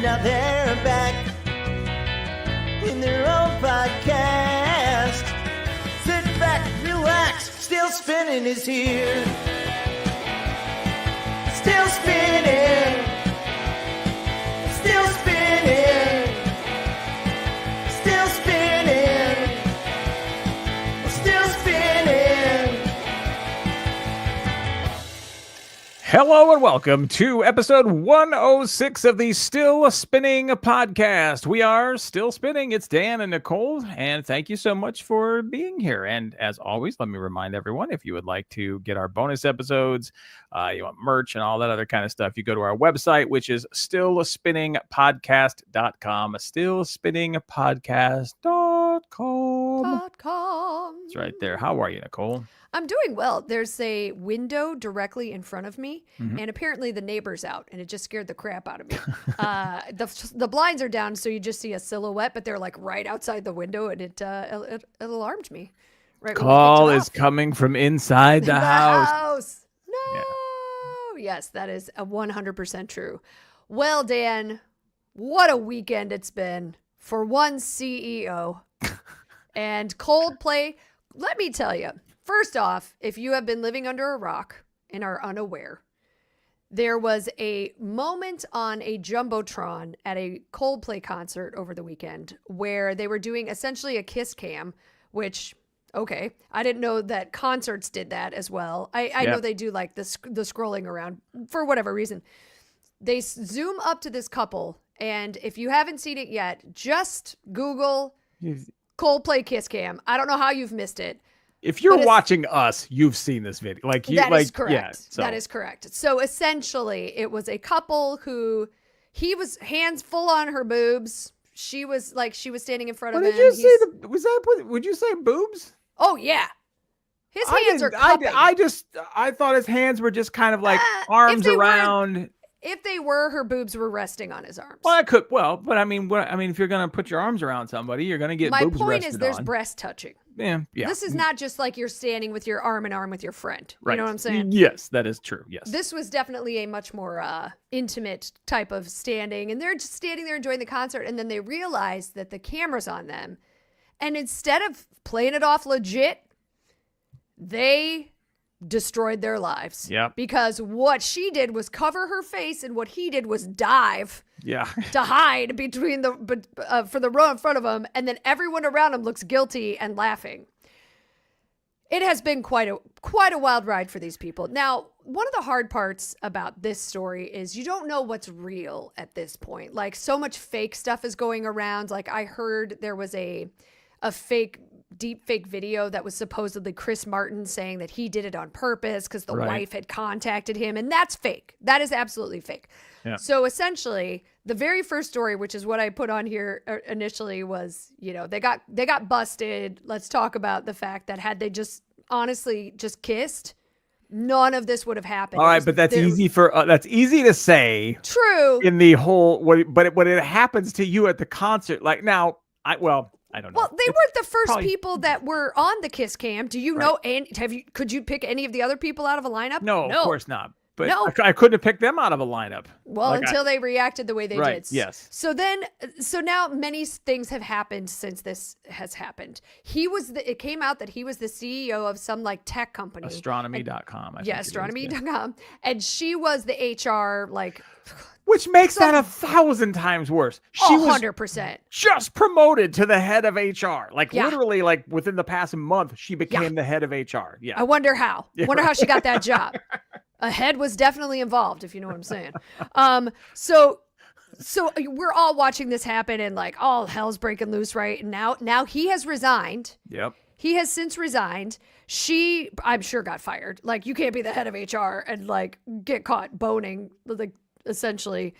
Now they're back in their own podcast. Sit back, relax, Still Spinning is here. Still spinning. Still spinning. Still spinning. Still spinning. Hello and welcome to episode 106 of the Still Spinning podcast. We are Still Spinning. It's Dan and Nicole, and thank you so much for being here. And as always, let me remind everyone, if you would like to get our bonus episodes, you want merch and all that other kind of stuff, you go to our website, which is stillspinningpodcast.com. Stillspinningpodcast.com. It's right there. How are you, Nicole? I'm doing well. There's a window directly in front of me, and apparently the neighbor's out, and it just scared the crap out of me. The blinds are down, so you just see a silhouette, but they're like right outside the window, and it alarmed me. Right. Call is coming from inside the house. No. Yeah. Yes, that is 100% true. Well, Dan, what a weekend it's been for one CEO and Coldplay. Let me tell you. First off, if you have been living under a rock and are unaware, there was a moment on a Jumbotron at a Coldplay concert over the weekend where they were doing essentially a Kiss Cam, which, okay, I didn't know that concerts did that as well. I know they do like the scrolling around for whatever reason. They zoom up to this couple, and if you haven't seen it yet, just Google Coldplay Kiss Cam. I don't know how you've missed it. If you're watching us, you've seen this video. That is correct. Yeah, that is correct. So essentially, it was a couple who he was hands full on her boobs. She was standing in front of him. Did you say would you say boobs? Oh yeah. His hands are cupping. I thought his hands were just kind of like arms around. If they were, her boobs were resting on his arms. But I mean, if you're gonna put your arms around somebody, you're gonna get boobs rested on. My point is, there's breast touching. Yeah. This is not just like you're standing with your arm in arm with your friend. Right. You know what I'm saying? Yes, that is true. Yes. This was definitely a much more intimate type of standing, and they're just standing there enjoying the concert, and then they realize that the camera's on them, and instead of playing it off legit, they destroyed their lives. Yeah. Because what she did was cover her face, and what he did was dive. Yeah. To hide between for the row in front of him, and then everyone around him looks guilty and laughing. It has been quite a wild ride for these people. Now, one of the hard parts about this story is you don't know what's real at this point. Like, so much fake stuff is going around. Like, I heard there was a deep fake video that was supposedly Chris Martin saying that he did it on purpose because the wife had contacted him, and that's fake. That is absolutely fake. Yeah. So essentially, the very first story, which is what I put on here initially, was, they got busted. Let's talk about the fact that had they just honestly just kissed, none of this would have happened. All right, but that's easy to say. True. In the whole, but when it happens to you at the concert, like now, I don't know. Well, they weren't the first people that were on the Kiss Cam. Do you know? And could you pick any of the other people out of a lineup? No, of course not. But no. I couldn't have picked them out of a lineup. Well, until they reacted the way they did. Yes. So now many things have happened since this has happened. It came out that he was the CEO of some like tech company. Astronomy.com. Astronomy.com. And she was the HR which makes that 1,000 times worse. She 100%. Was just promoted to the head of HR. Literally, within the past month, she became the head of HR. Yeah. I wonder how. How she got that job. A head was definitely involved, if you know what I'm saying. So we're all watching this happen, and all hell's breaking loose, right? And now he has resigned. Yep. He has since resigned. She, I'm sure, got fired. You can't be the head of HR and get caught boning. Essentially,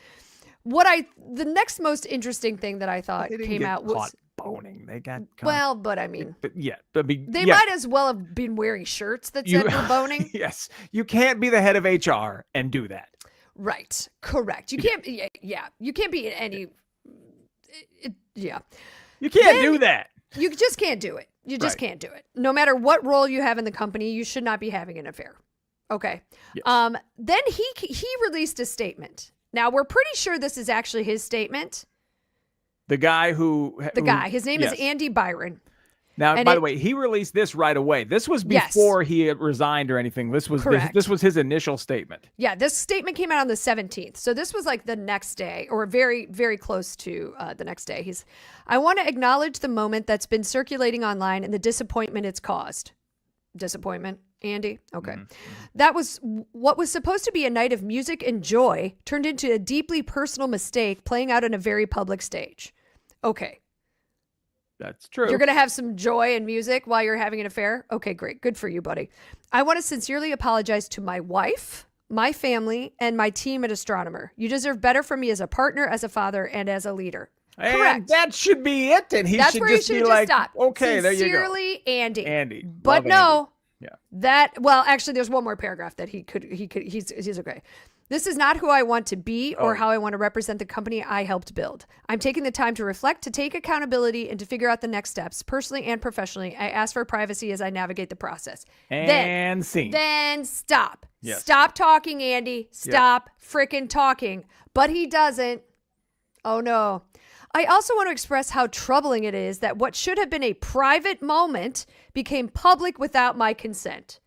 the next most interesting thing that I thought came out was boning. They got caught. Well, but I mean, they might as well have been wearing shirts that said we're boning. Yes, you can't be the head of HR and do that. Right, correct. You can't. Yeah, you can't be in any. You can't do that. You just can't do it. You just can't do it. No matter what role you have in the company, you should not be having an affair. Okay. Yes. Then he released a statement. Now, we're pretty sure this is actually his statement. The guy his name is Andy Byron. Now, by the way, he released this right away. This was before he had resigned or anything. This was his initial statement. Yeah, this statement came out on the 17th. So this was like the next day, or very, very close to the next day. I want to acknowledge the moment that's been circulating online and the disappointment it's caused. Disappointment, Andy? Okay. Mm-hmm. That was what was supposed to be a night of music and joy turned into a deeply personal mistake playing out on a very public stage. Okay. That's true. You're going to have some joy and music while you're having an affair? Okay, great. Good for you, buddy. I want to sincerely apologize to my wife, my family, and my team at Astronomer. You deserve better from me as a partner, as a father, and as a leader. And correct. That should be it. And That's should where just you should be just like, stop. okay, there you go. Sincerely, Andy. Andy. But Love no. Andy. Well, actually, there's one more paragraph that he's okay. This is not who I want to be or how I want to represent the company I helped build. I'm taking the time to reflect, to take accountability, and to figure out the next steps, personally and professionally. I ask for privacy as I navigate the process. And scene. Then stop. Yes. Stop talking, Andy. Stop frickin' talking. But he doesn't. Oh, no. I also want to express how troubling it is that what should have been a private moment became public without my consent.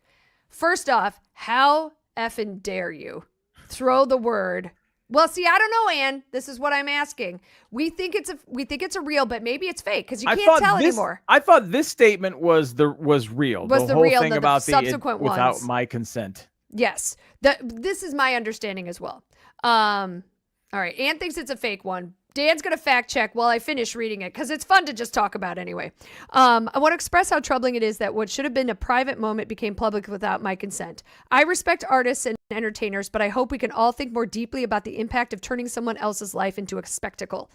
First off, how effing dare you throw the word? Well, see, I don't know, Ann. This is what I'm asking. We think it's a real, but maybe it's fake because you can't tell anymore. I thought this statement was real. Was the whole real thing the about subsequent without ones. my consent. Yes, this is my understanding as well. All right, Ann thinks it's a fake one. Dan's going to fact check while I finish reading it because it's fun to just talk about anyway. I want to express how troubling it is that what should have been a private moment became public without my consent. I respect artists and entertainers, but I hope we can all think more deeply about the impact of turning someone else's life into a spectacle.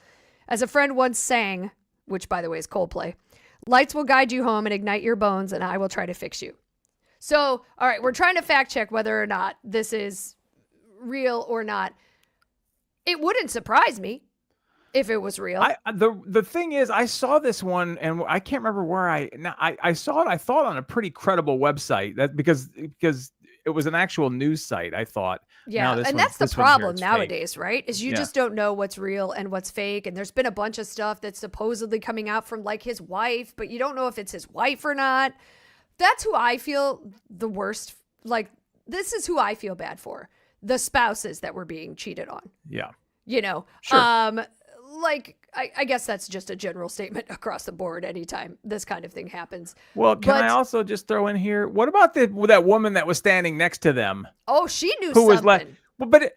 As a friend once sang, which by the way is Coldplay, lights will guide you home and ignite your bones, and I will try to fix you. So, all right, we're trying to fact check whether or not this is real or not. It wouldn't surprise me if it was real. The thing is, I saw this one, and I can't remember where I saw it. I thought on a pretty credible website that because it was an actual news site. I thought, yeah, and that's the problem nowadays, right? Is you just don't know what's real and what's fake. And there's been a bunch of stuff that's supposedly coming out from like his wife, but you don't know if it's his wife or not. That's who I feel the worst. Like, this is who I feel bad for: the spouses that were being cheated on. Yeah, you know, sure. Like, I guess that's just a general statement across the board anytime this kind of thing happens. Well, can I also just throw in here, what about that woman that was standing next to them? Oh, she knew who something. Was like, well, but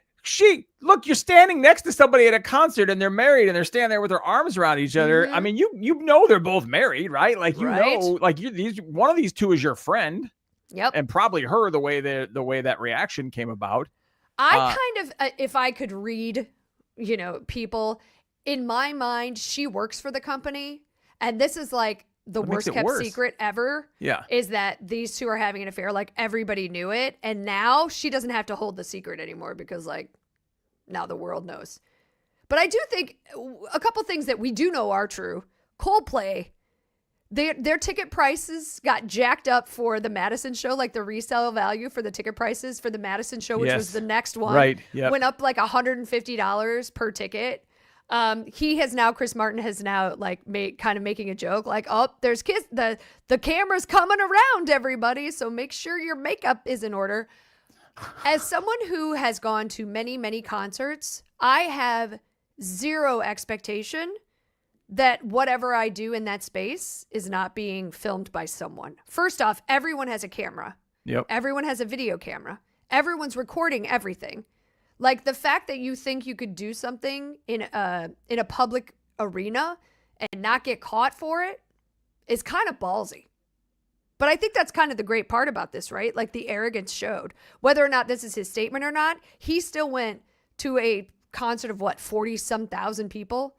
look, you're standing next to somebody at a concert and they're married and they're standing there with their arms around each other. Mm-hmm. I mean, you know they're both married, right? Like, right? Know, like one of these two is your friend. Yep. And probably her, the way that reaction came about. I kind of, if I could read, people, in my mind, she works for the company, and this is like the worst kept secret ever. Yeah. Is that these two are having an affair? Like, everybody knew it, and now she doesn't have to hold the secret anymore because, like, now the world knows. But I do think a couple things that we do know are true. Coldplay, their ticket prices got jacked up for the Madison show, like the resale value for the ticket prices for the Madison show, which was the next one, right? Yep. Went up like $150 per ticket. Chris Martin has now like making a joke like, oh, there's the camera's coming around, everybody, so make sure your makeup is in order. As someone who has gone to many, many concerts, I have zero expectation that whatever I do in that space is not being filmed by someone. First off, everyone has a camera. Yep. Everyone has a video camera. Everyone's recording everything. Like, the fact that you think you could do something in a public arena and not get caught for it is kind of ballsy. But I think that's kind of the great part about this, right? Like, the arrogance showed. Whether or not this is his statement or not, he still went to a concert of 40-some thousand people.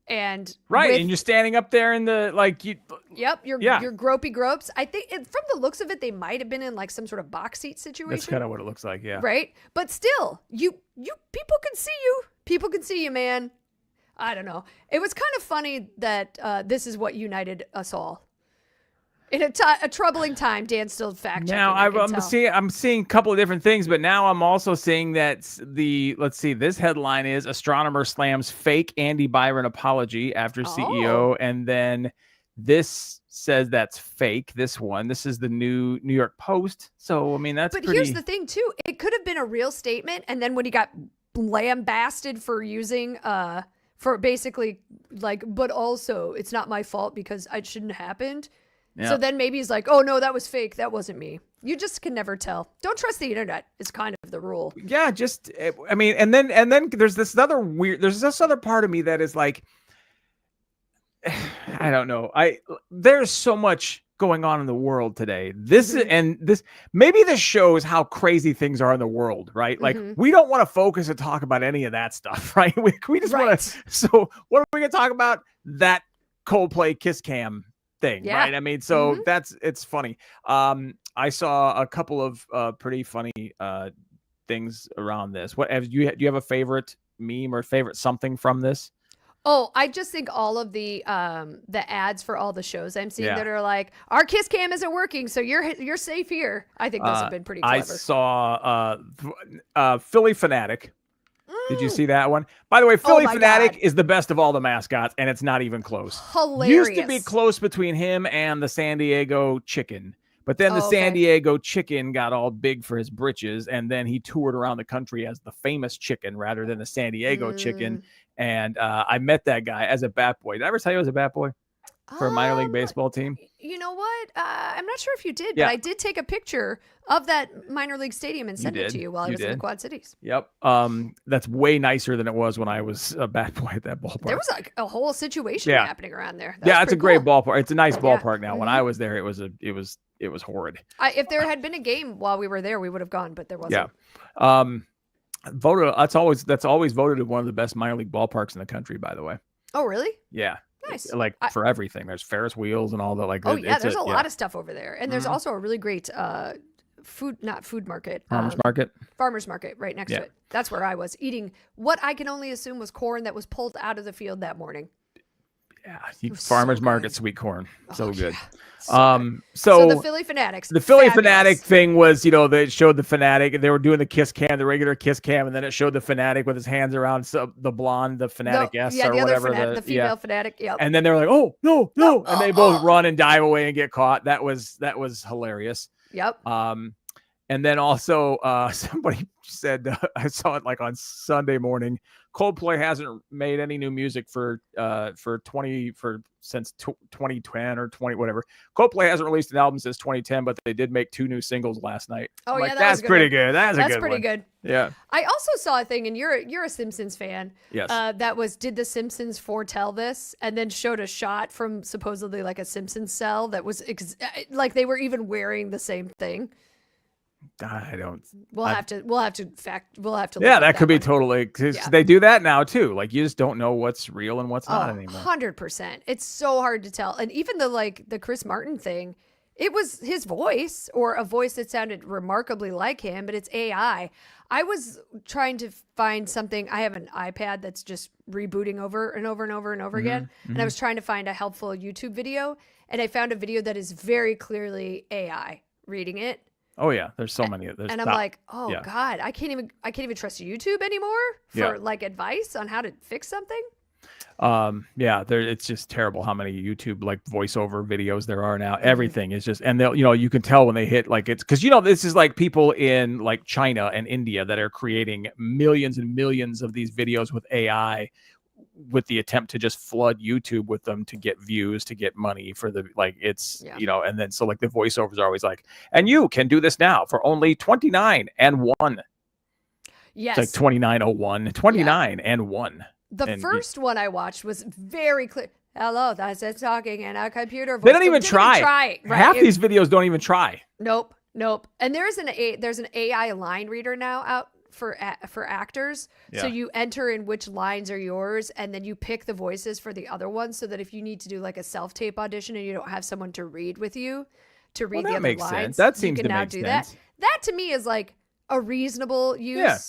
And and you're standing up there in the your gropey gropes. I think from the looks of it, they might have been in like some sort of box seat situation. That's kind of what it looks like, yeah. Right, but still, you people can see you. People can see you, man. I don't know. It was kind of funny that this is what united us all. In a troubling time, Dan's still fact checking. Now I'm seeing a couple of different things, but now I'm also seeing that this headline is astronomer slams fake Andy Byron apology after CEO, and then this says that's fake. This is the New York Post. So I mean But here's the thing too, it could have been a real statement, and then when he got lambasted for using for basically like, but also it's not my fault because it shouldn't have happened. Yeah. So then maybe he's like, oh no, that was fake. That wasn't me. You just can never tell. Don't trust the internet is kind of the rule. Yeah, I mean, and then there's this other part of me that is like, I don't know. There's so much going on in the world today. Maybe this shows how crazy things are in the world, right? Like we don't want to focus and talk about any of that stuff, right? We just want to. So what are we going to talk about? That Coldplay Kiss Cam thing, right? I mean, so it's funny. I saw a couple of pretty funny things around this. Do you have a favorite meme or favorite something from this? Oh, I just think all of the ads for all the shows I'm seeing that are like, our Kiss Cam isn't working, so you're safe here. I think those have been pretty clever. I saw Philly Fanatic. Did you see that one? By the way, Philly Fanatic is the best of all the mascots, and it's not even close. Hilarious. Used to be close between him and the San Diego Chicken. But then the San Diego Chicken got all big for his britches, and then he toured around the country as the famous Chicken rather than the San Diego Chicken. And I met that guy as a bat boy. Did I ever tell you I was a bat boy for a minor league baseball team? You know what? I'm not sure if you did, but I did take a picture of that minor league stadium and send it to you while I was in the Quad Cities. Yep. That's way nicer than it was when I was a bat boy at that ballpark. There was like a whole situation happening around there. It's a great ballpark. It's a nice ballpark now. When I was there, it was horrid. If there had been a game while we were there, we would have gone, but there wasn't. Yeah. Voted. That's always voted one of the best minor league ballparks in the country, by the way. Oh, really? Yeah. Nice. Like for everything. There's Ferris wheels and all that. Like, there's a lot of stuff over there. And there's also a really great food market. Farmer's market right next to it. That's where I was eating what I can only assume was corn that was pulled out of the field that morning. Yeah, farmer's market sweet corn. So good. Yeah. So the Philly Fanatics. The Philly Fanatic thing was, they showed the Fanatic and they were doing the Kiss Cam, the regular Kiss Cam, and then it showed the Fanatic with his hands around the blonde, the Fanatic or whatever. The female Fanatic. Yep. And then they were like, oh, no. And they both run and dive away and get caught. That was hilarious. Yep. And then also somebody said, I saw it like on Sunday morning, Coldplay hasn't made any new music since 2010 or 20 whatever. Coldplay hasn't released an album since 2010, but they did make 2 new singles last night. Oh, yeah, that's pretty good. That's pretty good. Yeah. I also saw a thing, and you're a Simpsons fan. Yes. That was, did the Simpsons foretell this? And then showed a shot from supposedly like a Simpsons cell that was like they were even wearing the same thing. I don't. We'll have to Yeah, that could be totally. They do that now too. Like you just don't know what's real and what's not anymore. 100%. It's so hard to tell. And even the Chris Martin thing, it was his voice or a voice that sounded remarkably like him, but it's AI. I was trying to find something. I have an iPad that's just rebooting over and over and over and over again. And I was trying to find a helpful YouTube video, and I found a video that is very clearly AI reading it. Oh yeah, there's so many. And I'm like, God, I can't even trust YouTube anymore for like advice on how to fix something. It's just terrible how many YouTube like voiceover videos there are now. Everything is just, and they'll, you can tell when they hit like it's because this is like people in like China and India that are creating millions and millions of these videos with AI, with the attempt to just flood YouTube with them to get views, to get money for the, like, it's, and then, so like the voiceovers are always like, and you can do this now for only 29 and 1. Yes. It's like 2901, 29 and 1. The first one I watched was very clear. Hello, that's it talking in a computer voice. They don't even try. Right? Half these videos don't even try. Nope. And there's an AI line reader now out for actors. Yeah. So you enter in which lines are yours, and then you pick the voices for the other ones, so that if you need to do like a self-tape audition and you don't have someone to read with you to read the other makes lines, sense. That seems you can to now make do sense. That to me is like a reasonable use. Yeah.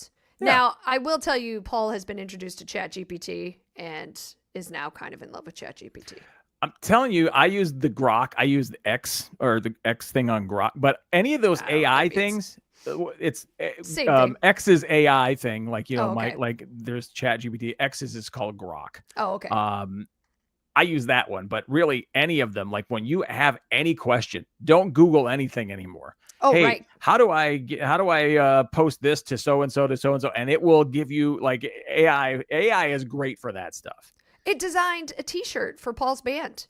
Now, I will tell you, Paul has been introduced to ChatGPT and is now kind of in love with ChatGPT. I'm telling you, I used the Grok. I used the X or the X thing on Grok. But any of those I don't know what AI that means. things, it's Same thing. X's AI thing. Like, Oh, okay. like there's ChatGPT. X's is called Grok. Oh, okay. I use that one, but really any of them, like when you have any question, don't Google anything anymore. Oh, hey, right. how do I post this to so and so, and it will give you like AI. AI is great for that stuff. It designed a T-shirt for Paul's band.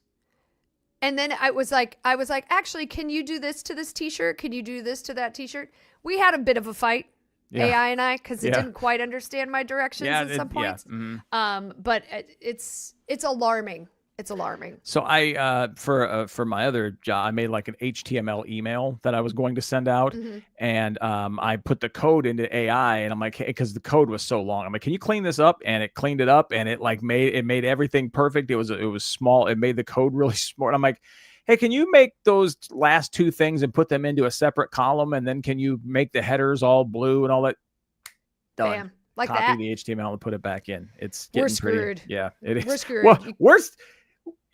And then I was like, actually, can you do this to this T-shirt? Can you do this to that T-shirt? We had a bit of a fight, AI and I, because it didn't quite understand my directions at some points. But it's alarming. It's alarming. So I for my other job, I made like an HTML email that I was going to send out, and I put the code into AI, and I'm like, hey, because the code was so long, I'm like, can you clean this up? And it cleaned it up, and it like made everything perfect. It was small. It made the code really small. I'm like, hey, can you make those last two things and put them into a separate column, and then can you make the headers all blue and all that? Done. Bam. Like Copy that. the HTML and put it back in. It's We're getting screwed. pretty. Yeah, it is. We're screwed. Well,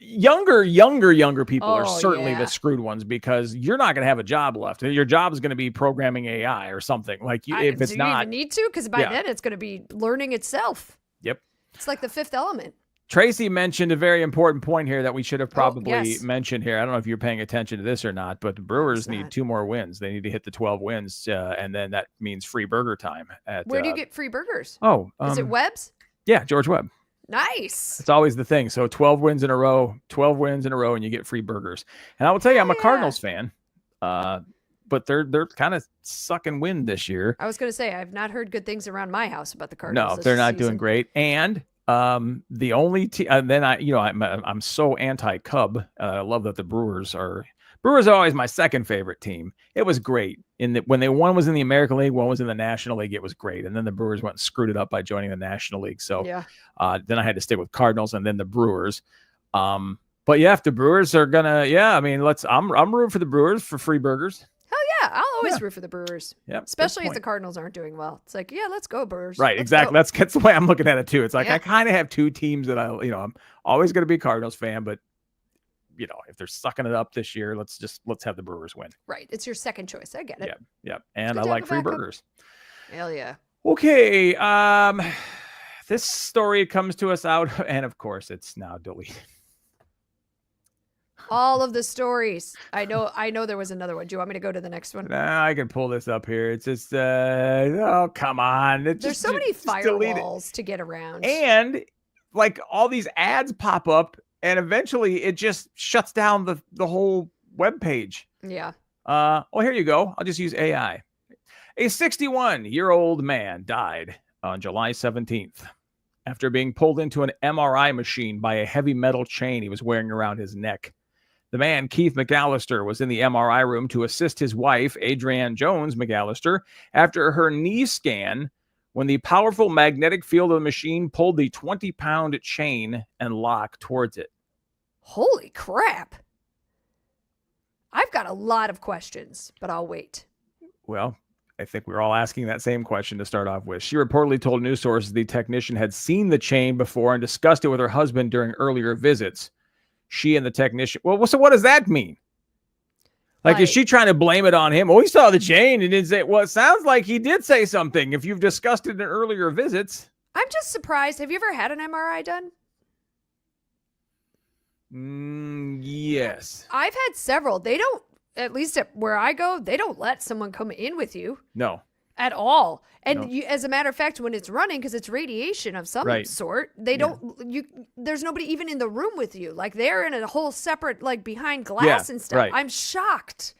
younger people are certainly the screwed ones, because you're not going to have a job left. Your job is going to be programming AI or something. Like if it's do not, you even need to, because by then it's going to be learning itself. Yep. It's like the Fifth Element. Tracy mentioned a very important point here that we should have probably mentioned here. I don't know if you're paying attention to this or not, but the Brewers need 2 more wins. They need to hit the 12 wins, and then that means free burger time. Where do you get free burgers? Oh, is it Webb's? Yeah, George Webb. Nice. It's always the thing. So 12 wins in a row, and you get free burgers. And I will tell you, I'm a Cardinals fan, but they're kind of sucking wind this year. I was going to say, I've not heard good things around my house about the Cardinals. No, they're not doing great. And the only team, then I'm so anti-Cub. I love that the Brewers are always my second favorite team. It was great when one was in the American League, one was in the National League. It was great, and then the Brewers went and screwed it up by joining the National League. So then I had to stick with Cardinals and then the Brewers. But yeah, if the Brewers are gonna, I'm rooting for the Brewers for free burgers. Hell yeah, I'll always root for the Brewers. Yeah, especially if the Cardinals aren't doing well. It's like, yeah, let's go Brewers. Right, exactly. That's the way I'm looking at it too. It's like I kind of have two teams that I'm always going to be a Cardinals fan, but if they're sucking it up this year, let's have the Brewers win. Right, it's your second choice. I get it. Yeah. And I like free burgers. Hell yeah. Okay, this story comes to us out, and of course, it's now deleted. All of the stories. I know there was another one. Do you want me to go to the next one? Nah, I can pull this up here. It's just, oh, come on. There's so many firewalls to get around. And like all these ads pop up, and eventually it just shuts down the whole web page. Yeah. Here you go. I'll just use AI. A 61-year-old man died on July 17th after being pulled into an MRI machine by a heavy metal chain he was wearing around his neck. The man, Keith McAllister, was in the MRI room to assist his wife, Adrienne Jones McAllister, after her knee scan when the powerful magnetic field of the machine pulled the 20-pound chain and lock towards it. Holy crap. I've got a lot of questions, but I'll wait. Well, I think we're all asking that same question to start off with. She reportedly told news sources the technician had seen the chain before and discussed it with her husband during earlier visits. She and the technician... Well, so what does that mean? Like, is she trying to blame it on him? Oh, he saw the chain and didn't say... Well, it sounds like he did say something if you've discussed it in earlier visits. I'm just surprised. Have you ever had an MRI done? Yes. I've had several. They don't, at least at where I go, they don't let someone come in with you. No. At all. And you, as a matter of fact, when it's running, because it's radiation of some sort, they don't, there's nobody even in the room with you. Like they're in a whole separate, like behind glass and stuff. I'm shocked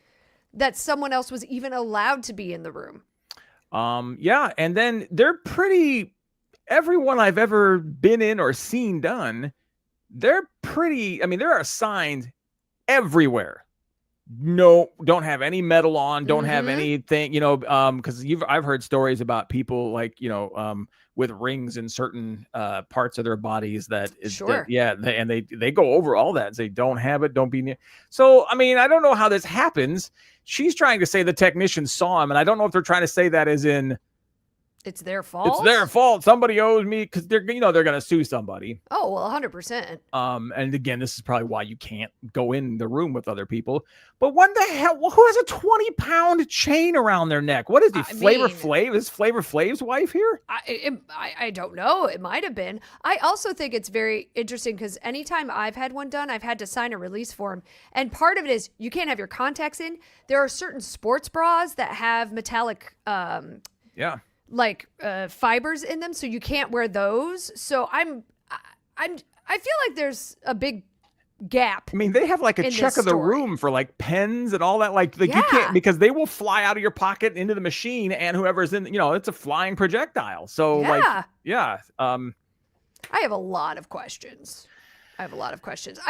that someone else was even allowed to be in the room. And then they're pretty, everyone I've ever been in or seen done, they're pretty, I mean, there are signs everywhere. No, don't have any metal on, don't have anything, because I've heard stories about people like, with rings in certain parts of their bodies that is, they go over all that and say, don't have it, don't be near. So, I mean, I don't know how this happens. She's trying to say the technician saw him, and I don't know if they're trying to say that as in It's their fault. It's their fault. Somebody owes me because they're going to sue somebody. Oh, well, 100%. And again, this is probably why you can't go in the room with other people. But what the hell? Who has a 20-pound chain around their neck? What is he? Flavor Flav? Is Flavor Flav's wife here? I don't know. It might have been. I also think it's very interesting because anytime I've had one done, I've had to sign a release form. And part of it is you can't have your contacts in. There are certain sports bras that have metallic fibers in them, so you can't wear those. So I feel like there's a big gap. I mean, they have like a check of the room for like pens and all that. Like you can't, because they will fly out of your pocket into the machine, and whoever's in, it's a flying projectile. So I have a lot of questions. I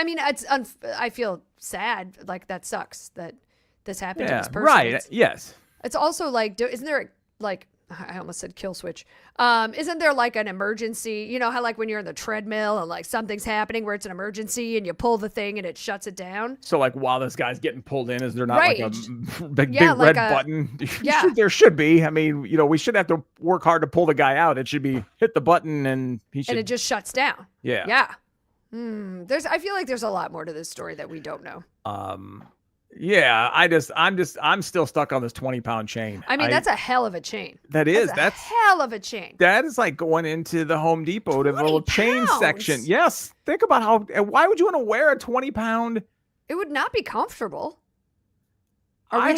mean, I feel sad. Like, that sucks that this happened to this person. Right. Yes. It's also like, isn't there like, I almost said kill switch. Isn't there like an emergency? You know how like when you're in the treadmill and like something's happening where it's an emergency and you pull the thing and it shuts it down? So like while this guy's getting pulled in, is there not like a big like red button? There should be. I mean, we should have to work hard to pull the guy out. It should be hit the button and he should. And it just shuts down. Yeah. Yeah. I feel like there's a lot more to this story that we don't know. Yeah, I'm still stuck on this 20-pound chain. I mean, that's a hell of a chain. That's hell of a chain. That is like going into the Home Depot to the little chain section. Yes. Think about why would you want to wear a 20-pound? It would not be comfortable. I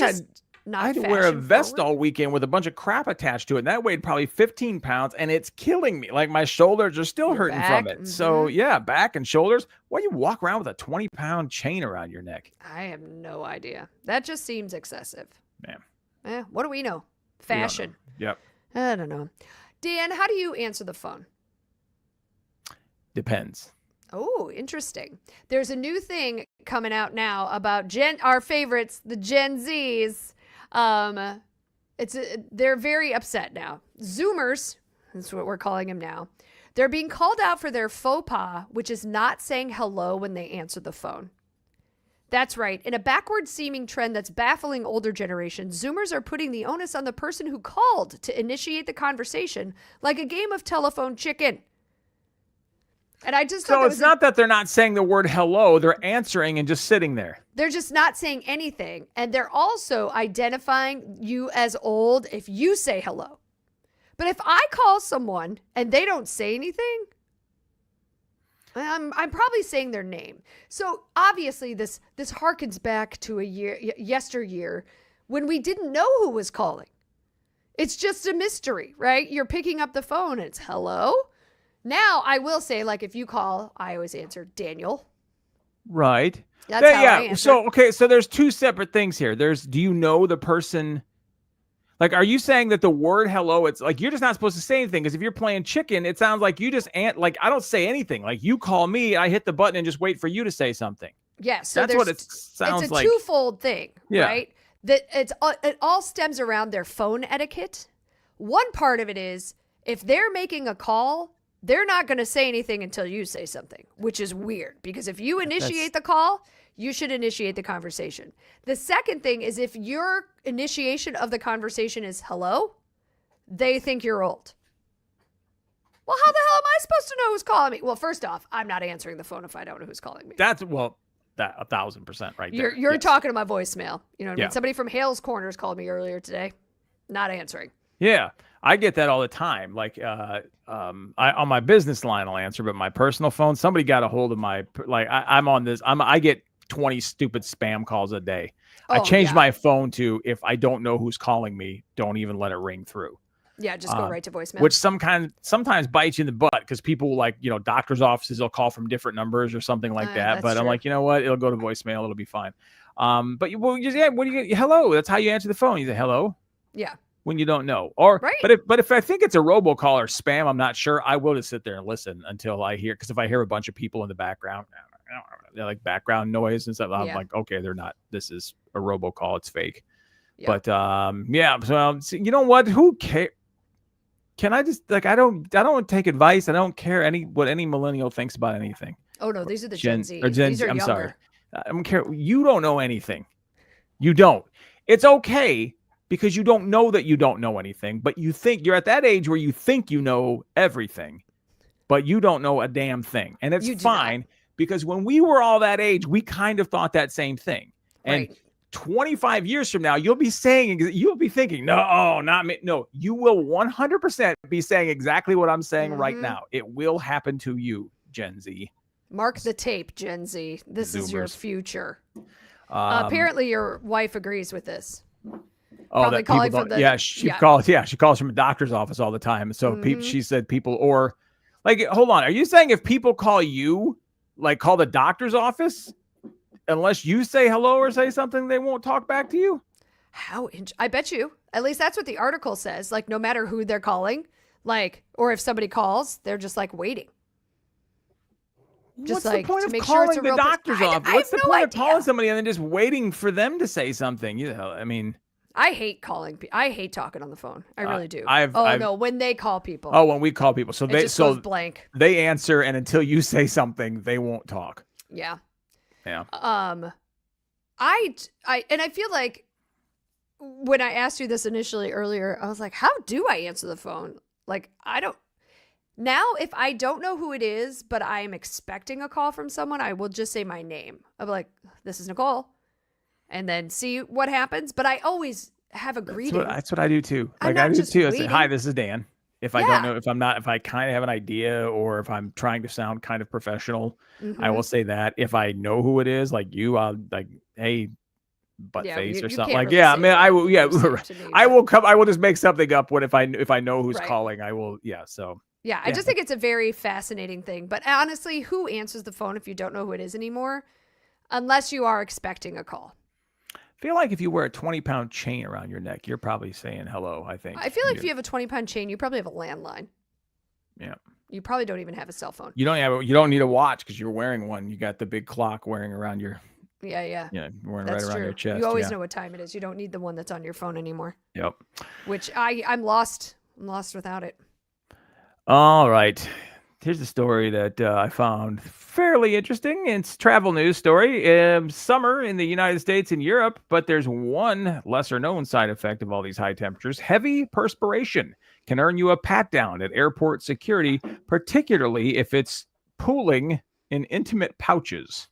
had to wear a vest all weekend with a bunch of crap attached to it. And that weighed probably 15 pounds, and it's killing me. Like, my shoulders are still hurting from it. Mm-hmm. So, yeah, back and shoulders. Why do you walk around with a 20-pound chain around your neck? I have no idea. That just seems excessive. Yeah. What do we know? Fashion. Yep. I don't know. Dan, how do you answer the phone? Depends. Oh, interesting. There's a new thing coming out now about our favorites, the Gen Zs. They're very upset now. Zoomers, that's what we're calling them now. They're being called out for their faux pas, which is not saying hello when they answer the phone. That's right. In a backward-seeming trend that's baffling older generations, Zoomers are putting the onus on the person who called to initiate the conversation, like a game of telephone chicken. And I just thought it's not that they're not saying the word hello, they're answering and just sitting there. They're just not saying anything. And they're also identifying you as old if you say hello. But if I call someone and they don't say anything, I'm probably saying their name. So obviously this harkens back to yesteryear when we didn't know who was calling. It's just a mystery, right? You're picking up the phone and it's hello. Now, I will say, like, if you call, I always answer Daniel. Right. That's how I answer. So there's two separate things here. Do you know the person? Like, are you saying that the word hello, it's like you're just not supposed to say anything? Because if you're playing chicken, it sounds like you just I don't say anything. Like, you call me, I hit the button and just wait for you to say something. Yeah, so that's what it sounds like. It's a twofold thing, right? That it all stems around their phone etiquette. One part of it is if they're making a call, they're not going to say anything until you say something, which is weird because if you initiate the call, you should initiate the conversation. The second thing is if your initiation of the conversation is hello, they think you're old. Well, how the hell am I supposed to know who's calling me? Well, first off, I'm not answering the phone if I don't know who's calling me. That 1,000% right there. You're talking to my voicemail. You know what I mean? Yeah. Somebody from Hale's Corners called me earlier today. Not answering. Yeah, I get that all the time. Like, on my business line, I'll answer, but my personal phone, somebody got a hold of I'm on this. I get 20 stupid spam calls a day. I changed my phone to, if I don't know who's calling me, don't even let it ring through. Yeah, just go right to voicemail. Which sometimes bites you in the butt because people doctor's offices will call from different numbers or something like that. But I'm like, you know what? It'll go to voicemail. It'll be fine. What do you get? Hello. That's how you answer the phone. You say hello. Yeah. When you don't know, but if I think it's a robocall or spam, I'm not sure. I will just sit there and listen until I hear, because if I hear a bunch of people in the background, like background noise and stuff, I'm like, okay, they're not. This is a robocall. It's fake. Yeah. But So you know what? Who cares? Can I just I don't take advice. I don't care what any millennial thinks about anything. Oh no, these are the Gen Z. These are younger. Sorry. I don't care. You don't know anything. You don't. It's okay because you don't know that you don't know anything, but you think you're at that age where you think you know everything, but you don't know a damn thing. And it's fine because when we were all that age, we kind of thought that same thing. And 25 years from now, you'll be thinking, no, not me. No, you will 100% be saying exactly what I'm saying right now. It will happen to you, Gen Z. Mark the tape, Gen Z. This is your future. Apparently your wife agrees with this. Probably calling from the she calls from a doctor's office all the time. So she said people, or like, hold on, are you saying if people call you, like call the doctor's office, unless you say hello or say something, they won't talk back to you? I bet you. At least that's what the article says. Like, no matter who they're calling, like, or if somebody calls, they're just like waiting. What's the point of calling the doctor's office? What's the point of calling somebody and then just waiting for them to say something? You know, I mean, I hate calling. I hate talking on the phone. I really do. No, when they call people. Oh, when we call people, so they just goes blank. They answer, and until you say something, they won't talk. Yeah. Yeah. I feel like when I asked you this initially earlier, I was like, how do I answer the phone? Like, I don't. Now, if I don't know who it is, but I'm expecting a call from someone, I will just say my name. I'll be like, this is Nicole. And then see what happens. But I always have a greeting. That's what I do too. Like I do too. I say, hi, this is Dan. If I don't know, if I kind of have an idea or if I'm trying to sound kind of professional, I will say that. If I know who it is, like you, I'll like, hey, butt face or something. Like, I mean, I will, I will come, I will just make something up if I know who's calling, I will. So. Yeah, I just think it's a very fascinating thing. But honestly, who answers the phone if you don't know who it is anymore? Unless you are expecting a call. I feel like if you wear a 20-pound chain around your neck, you're probably saying hello, I think. I feel like if you have a 20-pound chain, you probably have a landline. Yeah. You probably don't even have a cell phone. You don't need a watch because you're wearing one. You got the big clock wearing around your... Yeah. Wearing right around your chest. You always know what time it is. You don't need the one that's on your phone anymore. Yep. Which I'm lost. I'm lost without it. All right. Here's a story that I found fairly interesting. It's a travel news story. Summer in the United States and Europe, but there's one lesser known side effect of all these high temperatures. Heavy perspiration can earn you a pat down at airport security, particularly if it's pooling in intimate pouches.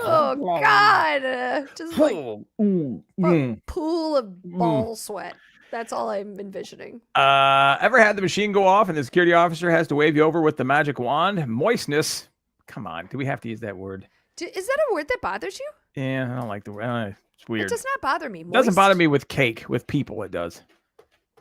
Oh, God. Just like a pool of ball sweat. That's all I'm envisioning. Ever had the machine go off and the security officer has to wave you over with the magic wand? Moistness. Come on. Do we have to use that word? Is that a word that bothers you? Yeah, I don't like the word. It's weird. It does not bother me. It doesn't bother me with cake. With people, it does.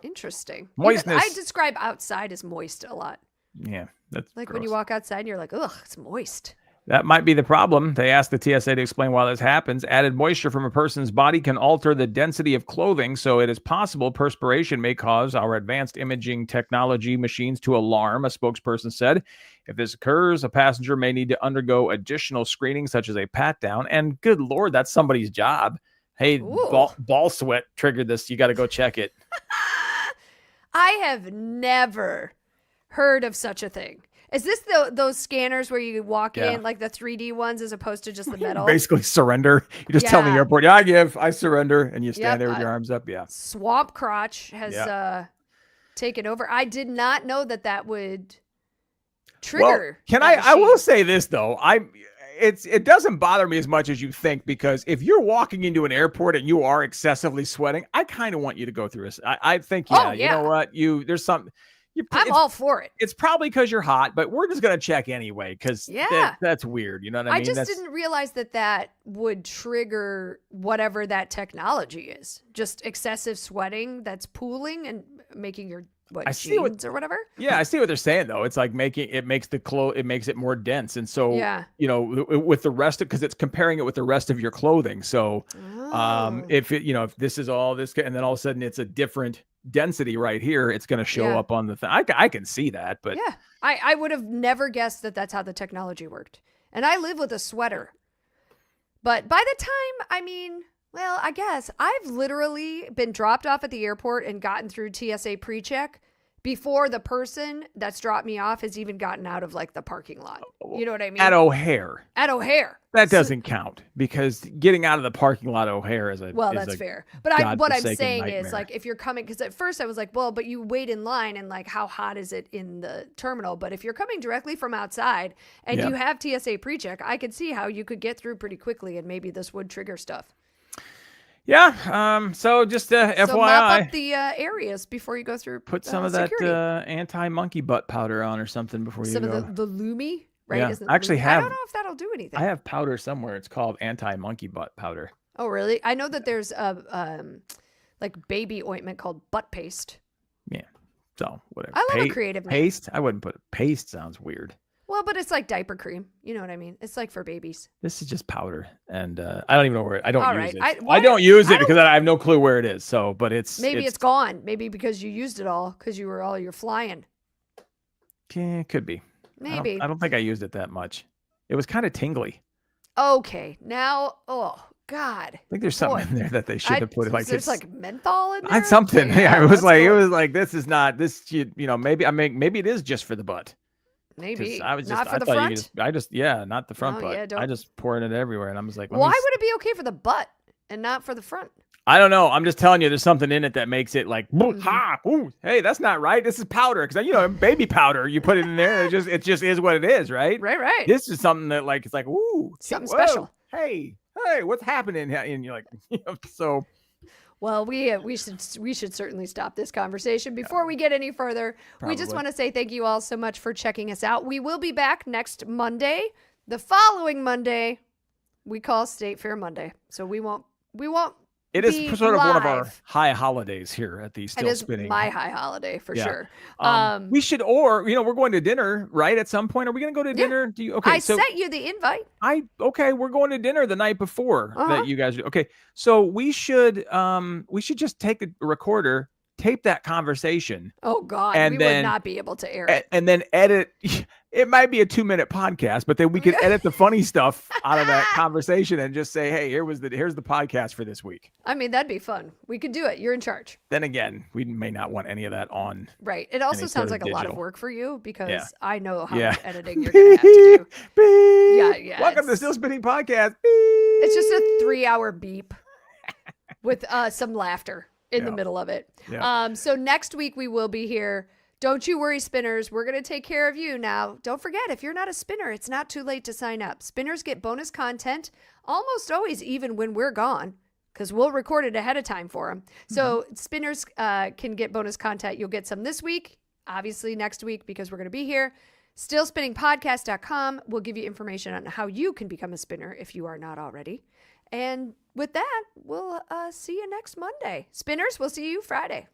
Interesting. Moistness. I describe outside as moist a lot. Yeah, that's like gross. When you walk outside and you're like, ugh, it's moist. That might be the problem. They asked the TSA to explain why this happens. Added moisture from a person's body can alter the density of clothing, so it is possible perspiration may cause our advanced imaging technology machines to alarm, a spokesperson said. If this occurs, a passenger may need to undergo additional screening, such as a pat-down. And good Lord, that's somebody's job. Hey, ball sweat triggered this. You got to go check it. I have never heard of such a thing. Is this those scanners where you walk in, like the 3D ones, as opposed to just the metal? Basically surrender. You just tell the airport, I surrender. And you stand there with your arms up. Yeah. Swamp crotch has taken over. I did not know that would trigger. Well, I will say this, though. It doesn't bother me as much as you think, because if you're walking into an airport and you are excessively sweating, I kind of want you to go through this. I think, you know what? There's something. I'm all for it. It's probably because you're hot, but we're just going to check anyway because that's weird. You know what I mean? I just didn't realize that would trigger whatever that technology is. Just excessive sweating that's pooling and making your jeans or whatever. Yeah, I see what they're saying though. It's like it makes it more dense, and so with the rest of, because it's comparing it with the rest of your clothing. So if this is all this, and then all of a sudden it's a different density right here, it's going to show up on the thing. I can see that, but I would have never guessed that's how the technology worked. And I live with a sweater, but by the time, I guess I've literally been dropped off at the airport and gotten through TSA pre-check before the person that's dropped me off has even gotten out of like the parking lot. You know what I mean? At O'Hare. At O'Hare. That doesn't count because getting out of the parking lot at O'Hare is that's fair. But what I'm saying nightmare. is, like, if you're coming, because at first I was like, well, but you wait in line and, like, how hot is it in the terminal? But if you're coming directly from outside and you have TSA pre-check, I could see how you could get through pretty quickly, and maybe this would trigger stuff. Yeah. So just FYI. So mop up the areas before you go through. Put some of security. that anti-monkey butt powder on or something before you go. Some of the Lumi, right? Yeah. Isn't I actually Lumi? have. I don't know if that'll do anything. I have powder somewhere. It's called anti-monkey butt powder. Oh, really? I know that there's a like baby ointment called butt paste. Yeah. So whatever. I love a creative name. Paste? I wouldn't put it. Paste sounds weird. Well, but it's like diaper cream. You know what I mean? It's like for babies. This is just powder, and I don't even know where I don't use it. I don't use it because I have no clue where it is. So, but it's it's gone. Maybe because you used it all because you're flying. Yeah, could be. Maybe. I don't think I used it that much. It was kind of tingly. Okay, now, oh God. I think there's something in there that they should have put. Like there's like menthol in there. Something. Yeah, it was like this is not this. Maybe maybe it is just for the butt. Maybe not for the front. not the front butt. Yeah, I just pouring it everywhere, and I was like, why would it be okay for the butt and not for the front? I don't know. I'm just telling you, there's something in it that makes it like, hey, that's not right. This is powder because baby powder. You put it in there, it just is what it is, right? Right. This is something that like it's like, ooh, something special. Hey, what's happening? And you're like, so. Well, we should certainly stop this conversation before we get any further. Probably. We just want to say thank you all so much for checking us out. We will be back next Monday. The following Monday, we call State Fair Monday, so we won't. It is sort of one of our live. high holidays here at the Still Spinning. It is my high holiday for sure. We should, we're going to dinner, right? At some point, are we going to go to dinner? Do you? Okay, I sent you the invite. We're going to dinner the night before that you guys do. Okay, so we should just take a recorder, tape that conversation. Oh God, and we would not be able to air it. And then edit. It might be a 2-minute podcast, but then we could edit the funny stuff out of that conversation and just say, hey, here's the podcast for this week. I mean, that'd be fun. We could do it. You're in charge. Then again, we may not want any of that on. Right. It also sounds like a lot of work for you because I know how much editing you're going to have to do. Yeah. Welcome to the Still Spinning Podcast. It's just a 3-hour beep with some laughter in the middle of it. Yeah. So next week we will be here. Don't you worry, spinners. We're going to take care of you. Now, don't forget, if you're not a spinner, it's not too late to sign up. Spinners get bonus content almost always, even when we're gone, because we'll record it ahead of time for them. So spinners can get bonus content. You'll get some this week, obviously next week, because we're going to be here. StillSpinningPodcast.com will give you information on how you can become a spinner if you are not already. And with that, we'll see you next Monday. Spinners, we'll see you Friday.